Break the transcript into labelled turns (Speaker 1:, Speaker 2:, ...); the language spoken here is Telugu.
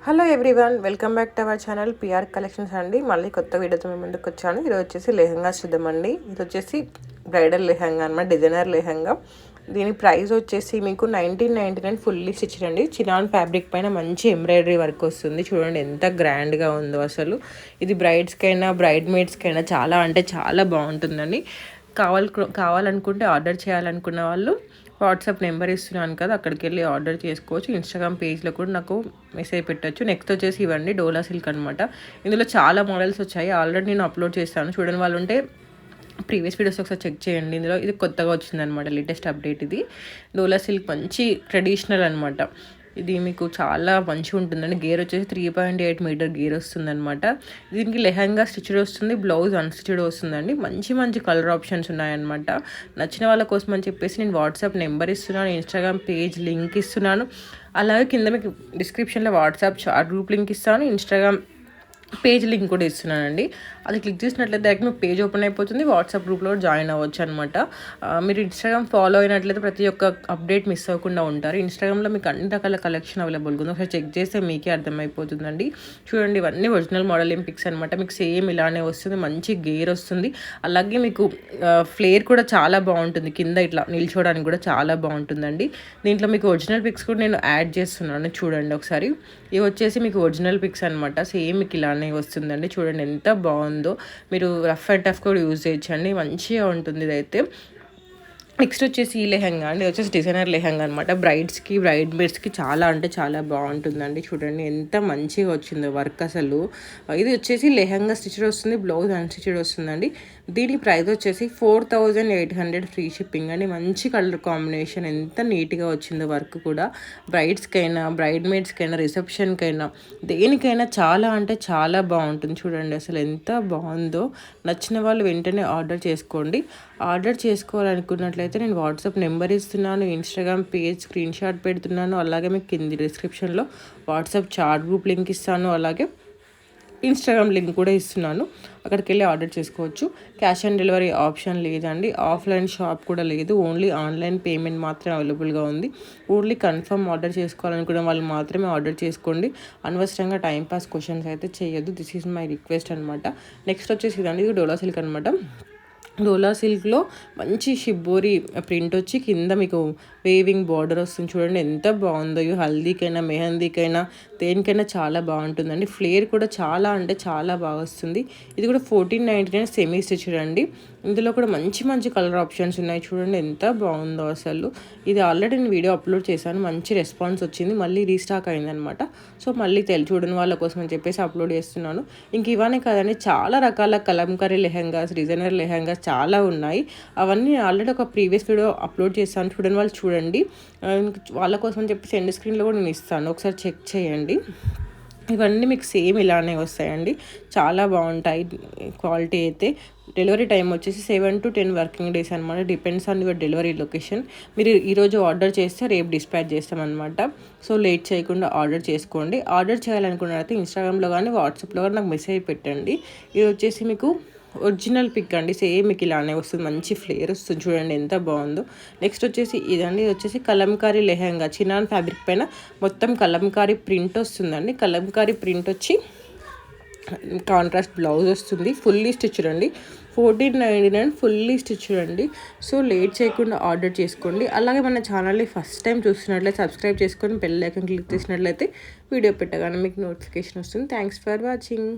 Speaker 1: Hello everyone, welcome back to our channel PR collections అండి. మళ్ళీ కొత్త వీడియోతో మేము ముందుకు వచ్చాను. ఈరోజు వచ్చేసి లెహంగా చూద్దామండి. ఇది వచ్చేసి బ్రైడల్ లెహంగా అనమాట, డిజైనర్ లెహంగా. దీని ప్రైస్ వచ్చేసి మీకు 1999 ఫుల్లీ స్టిచ్డ్ అండి. చినాన్ ఫ్యాబ్రిక్ పైన మంచి ఎంబ్రాయిడరీ వర్క్ వస్తుంది. చూడండి ఎంత గ్రాండ్గా ఉందో అసలు. ఇది బ్రైడ్స్కైనా బ్రైడ్ మేడ్స్కైనా చాలా అంటే చాలా బాగుంటుందండి. కావాలనుకుంటే ఆర్డర్ చేయాలనుకున్న వాళ్ళు వాట్సాప్ నెంబర్ ఇస్తున్నాను కదా, అక్కడికి వెళ్ళి ఆర్డర్ చేసుకోవచ్చు. ఇన్స్టాగ్రామ్ పేజ్లో కూడా నాకు మెసేజ్ పెట్టచ్చు. నెక్స్ట్ వచ్చేసి ఇవ్వండి డోలా సిల్క్ అనమాట. ఇందులో చాలా మోడల్స్ వచ్చాయి. ఆల్రెడీ నేను అప్లోడ్ చేస్తాను, చూడని వాళ్ళు ఉంటే ప్రీవియస్ వీడియోస్ ఒకసారి చెక్ చేయండి. ఇందులో ఇది కొత్తగా వచ్చిందనమాట, లేటెస్ట్ అప్డేట్. ఇది డోలా సిల్క్ మంచి ట్రెడిషనల్ అనమాట. ఇది మీకు చాలా మంచిగా ఉంటుందండి. గేర్ వచ్చేసి 3.8 మీటర్ గేర్ వస్తుందన్నమాట. దీనికి లెహంగా స్టిచ్డ్ వస్తుంది, బ్లౌజ్ అన్స్టిచ్డ్ వస్తుందండి. మంచి మంచి కలర్ ఆప్షన్స్ ఉన్నాయన్నమాట. నచ్చిన వాళ్ళ కోసం అని చెప్పేసి నేను వాట్సాప్ నెంబర్ ఇస్తున్నాను, ఇన్స్టాగ్రామ్ పేజ్ లింక్ ఇస్తున్నాను. అలాగే కింద మీకు డిస్క్రిప్షన్లో వాట్సాప్ చాట్ గ్రూప్ లింక్ ఇస్తాను, ఇన్స్టాగ్రామ్ పేజ్ లింక్ కూడా ఇస్తున్నానండి. అది క్లిక్ చేసినట్లయితే డైరెక్ట్ మీ పేజ్ ఓపెన్ అయిపోతుంది. వాట్సాప్ గ్రూప్లో జాయిన్ అవ్వచ్చు అనమాట. మీరు ఇన్స్టాగ్రామ్ ఫాలో అయినట్లయితే ప్రతి ఒక్క అప్డేట్ మిస్ అవ్వకుండా ఉంటారు. ఇన్స్టాగ్రామ్లో మీకు అన్ని రకాల కలెక్షన్ అవైలబుల్గా ఉంది. ఒకసారి చెక్ చేస్తే మీకే అర్థమైపోతుందండి. చూడండి, ఇవన్నీ ఒరిజినల్ మోడలింగ్ పిక్స్ అనమాట. మీకు సేమ్ ఇలానే వస్తుంది, మంచి గేర్ వస్తుంది. అలాగే మీకు ఫ్లేర్ కూడా చాలా బాగుంటుంది, కింద ఇట్లా నిల్చోడానికి కూడా చాలా బాగుంటుందండి. దీంట్లో మీకు ఒరిజినల్ పిక్స్ కూడా నేను యాడ్ చేస్తున్నాను, చూడండి ఒకసారి. ఇవి వచ్చేసి మీకు ఒరిజినల్ పిక్స్ అనమాట. సేమ్ మీకు ఇలానే వస్తుందండి. చూడండి ఎంత బాగుందో. మీరు రఫ్ అండ్ టఫ్ కూడా యూజ్ చేయొచ్చండి, మంచిగా ఉంటుంది ఇదైతే. నెక్స్ట్ వచ్చేసి ఈ లెహంగా అండి. వచ్చేసి డిజైనర్ లెహంగా అనమాట. బ్రైడ్స్కి బ్రైడ్ మేడ్స్కి చాలా అంటే చాలా బాగుంటుందండి. చూడండి ఎంత మంచిగా వచ్చిందో వర్క్ అసలు. ఇది వచ్చేసి లెహంగా స్టిచ్డ్ వస్తుంది, బ్లౌజ్ అన్స్టిచ్డ్ వస్తుందండి. దీని ప్రైస్ వచ్చేసి 4800 ఫ్రీ షిప్పింగ్ అండి. మంచి కలర్ కాంబినేషన్, ఎంత నీట్గా వచ్చిందో వర్క్ కూడా. బ్రైడ్స్కైనా బ్రైడ్ మేడ్స్కైనా రిసెప్షన్కైనా దేనికైనా చాలా అంటే చాలా బాగుంటుంది. చూడండి అసలు ఎంత బాగుందో. నచ్చిన వాళ్ళు వెంటనే ఆర్డర్ చేసుకోండి. ఆర్డర్ చేసుకోవాలనుకున్నట్లయితే నేను వాట్సాప్ నెంబర్ ఇస్తున్నాను, ఇన్స్టాగ్రామ్ పేజ్ స్క్రీన్ షాట్ పెడుతున్నాను. అలాగే మీకు కింది డిస్క్రిప్షన్లో వాట్సాప్ చాట్ గ్రూప్ లింక్ ఇస్తాను, అలాగే ఇన్స్టాగ్రామ్ లింక్ కూడా ఇస్తున్నాను. అక్కడికి వెళ్ళి ఆర్డర్ చేసుకోవచ్చు. క్యాష్ ఆన్ డెలివరీ ఆప్షన్ లేదండి. ఆఫ్లైన్ షాప్ కూడా లేదు, ఓన్లీ ఆన్లైన్ పేమెంట్ మాత్రమే అవైలబుల్గా ఉంది. ఓన్లీ కన్ఫర్మ్ ఆర్డర్ చేసుకోవాలనుకునే వాళ్ళు మాత్రమే ఆర్డర్ చేసుకోండి. అనవసరంగా టైంపాస్ క్వశ్చన్స్ అయితే చేయొద్దు. దిస్ ఈజ్ మై రిక్వెస్ట్ అనమాట. నెక్స్ట్ వచ్చేసి ఇదండి, ఇది డోలా సిల్క్ అనమాట. డోలా సిల్క్లో మంచి షిబ్బోరి ప్రింట్ వచ్చి కింద మీకు వేవింగ్ బార్డర్ వస్తుంది. చూడండి ఎంత బాగుందో. హల్దీకైనా మెహందీకైనా దేనికైనా చాలా బాగుంటుందండి. ఫ్లేర్ కూడా చాలా అంటే చాలా బాగా వస్తుంది. ఇది కూడా 1499 సెమీ స్టిచ్డ్ అండి. ఇందులో కూడా మంచి మంచి కలర్ ఆప్షన్స్ ఉన్నాయి. చూడండి ఎంత బాగుందో అసలు. ఇది ఆల్రెడీ నేను వీడియో అప్లోడ్ చేశాను, మంచి రెస్పాన్స్ వచ్చింది. మళ్ళీ రీస్టాక్ అయిందనమాట. సో మళ్ళీ చూడని వాళ్ళ కోసం అని చెప్పేసి అప్లోడ్ చేస్తున్నాను. ఇంక ఇవన్నీ కాదండి, చాలా రకాల కలంకారీ లెహంగాస్, డిజైనర్ లెహంగాస్ చాలా ఉన్నాయి. అవన్నీ ఆల్రెడీ ఒక ప్రీవియస్ వీడియో అప్లోడ్ చేస్తాను, చూడని వాళ్ళు చూడండి. వాళ్ళ కోసం అని చెప్పేసి ఎండ్ స్క్రీన్లో కూడా నేను ఇస్తాను, ఒకసారి చెక్ చేయండి. ఇవన్నీ మీకు సేమ్ ఇలానే వస్తాయండి, చాలా బాగుంటాయి క్వాలిటీ అయితే. డెలివరీ టైం వచ్చేసి 7 to 10 వర్కింగ్ డేస్ అనమాట. Depends on your delivery location. మీరు ఈరోజు ఆర్డర్ చేస్తే రేపు డిస్పాచ్ చేస్తామన్నమాట. సో లేట్ చేయకుండా ఆర్డర్ చేసుకోండి. ఆర్డర్ చేయాలనుకున్నట్లయితే ఇన్స్టాగ్రామ్లో కానీ వాట్సాప్లో కానీ నాకు మెసేజ్ పెట్టండి. ఇది వచ్చేసి మీకు ఒరిజినల్ పిక్ అండి, సేమ్ మీకు ఇలానే వస్తుంది, మంచి ఫ్లేర్ వస్తుంది. చూడండి ఎంత బాగుందో. నెక్స్ట్ వచ్చేసి ఇదండి, ఇది వచ్చేసి కలంకారీ లెహంగా. చినాన్ ఫ్యాబ్రిక్ పైన మొత్తం కలంకారీ ప్రింట్ వస్తుందండి. కలంకారీ ప్రింట్ వచ్చి కాంట్రాస్ట్ బ్లౌజ్ వస్తుంది. ఫుల్లీ స్టిచ్డ్ అండి. 1499 ఫుల్లీ స్టిచ్డ్ అండి. సో లేట్ చేయకుండా ఆర్డర్ చేసుకోండి. అలాగే మన ఛానల్ని ఫస్ట్ టైం చూస్తున్నట్లయితే సబ్స్క్రైబ్ చేసుకొని బెల్ ఐకాన్ క్లిక్ చేసినట్లయితే వీడియో పెట్టగానే మీకు నోటిఫికేషన్ వస్తుంది. Thanks for watching.